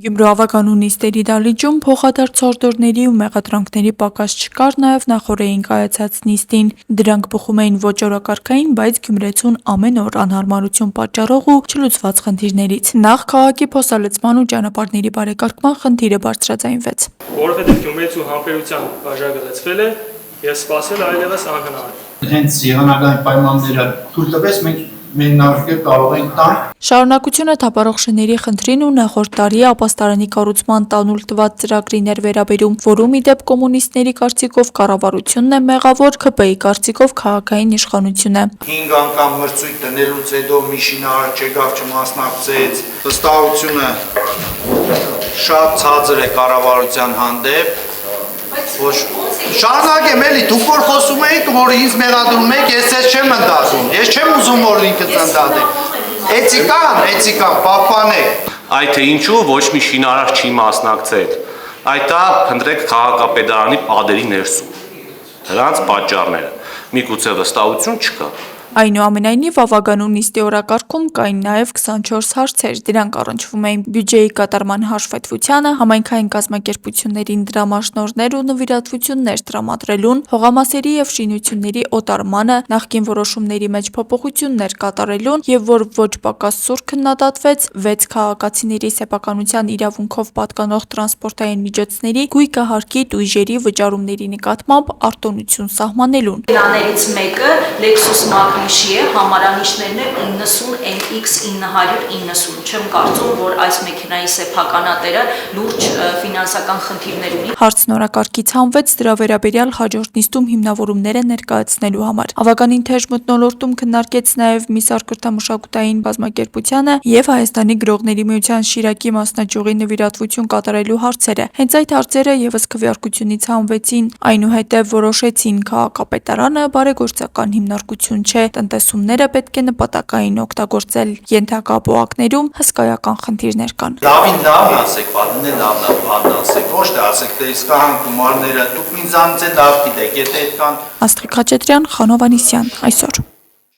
Գյումրու ավագանու նիստերի դահլիճում փոխադարձ օրդորների ու մեղադրանքների պակաս չկար նաև նախօրեին կայացած նիստին։ Դրանք բխում էին ոչ օրակարգային, բայց գյումրեցուն ամեն օր անհարմարություն պատճառող ու չլուծված խնդիրներից։ Նախ քաղաքի փոսալցման ու ճանապարհների բարեկարգման խնդիրը բարձրաձայնվեց։ Որովհետև գյումրեցու համբերության բաժակը լցվել է եւ սպասել այլևս անհնար է։ Հենց եղանակային պայմանները թույլ տվեց մենք մենակ կարող ենք տալ։ Շարունակությունը թափառող շների խնդրին ու նախորդ տարի ապաստարանի կառուցման տանուլ տված ծրագրին էր վերաբերում, որում ի դեպ կոմունիստների կարծիքով կառավարությունն է մեղավոր, ՔՊ-ի կարծիքով քաղաքային իշխանությունը։ 5 անգամ մրցույթ դնելուց հետո մի շինարար չեկավ չմասնակցեց, վստահությունը շատ ցածր է կառավարության հանդեպ։ Շարունակեմ էլի, դուք որ խոսում եք, որ ինձ մեղադրում եք, ես ձեզ չեմ ընդդատում, ես չեմ ուզում որ ինքս ընդդատեմ։ Էթիկան, պահպանեք։ Այդ թե ինչու ոչ մի շինարար չի մասնակցել, այդ է փնտրեք քաղաքապետարանի պատերի ներսում, դրանց պատճառները, միգուցե վստահություն չկա։ Այնուամենայնիվ ավագանու նիստի օրակարգում կային նաև 24 հարցեր, դրանք առնչվում էին բյուջեի կատարման հաշվետվությանը, համայնքային կազմակերպություններին դրամաշնորհներ ու նվիրատվություններ տրամադրելուն, հողամասերի և շինությունների օտարմանը, նախկին որոշումների մեջ փոփոխություններ կատարելուն և որ ոչ պակաս սուր քննադատվեց 6 քաղաքացիների սեփականության իրավունքով պատկանող տրանսպորտային միջոցների գույքահարկի տույժերի վճարումների նկատմամբ արտոնություն սահմանելուն։ Նրանից մեկը Lexus Magnishi է, համարանիշներն է 90 NX 990։ Չեմ կարծում, որ այս մեքենայի սեփականատերը լուրջ ֆինանսական խնդիրներ ունի։ Հարցն օրակարգից հանվեց դրա վերաբերյալ հաջորդ նիստում հիմնավորումները ներկայացնելու համար։ Ավագանին թեժ մթնոլորտում քննարկեց նաև Միսարգրթամշակութային բազմակերպությանը և Հայաստանի գրողների միության Շիրակի մասնաճյուղի նվիրատվություն կատարելու հարցերը։ Հենց այդ հարցերը ևս քվեարկությունից հանվեցին, այնուհետև որոշեցին քաղաքապետարանը բարեգործական հիմնարկություն չէ, տնտեսումները պետք է նպատակային օգտագործել, ենթակա ՊՕԱԿ-ներում հսկայական խնդիրներ կան։ Լավին լավն ասեք, պատմին լավն ասեք, ոչ թե ասեք, թե իսկական գումարները, դուք ինձանից լավ գիտեք, եթե այդքան։ Աստղիկ Խաչատրյան, Խանով Անիսյան, այսօր։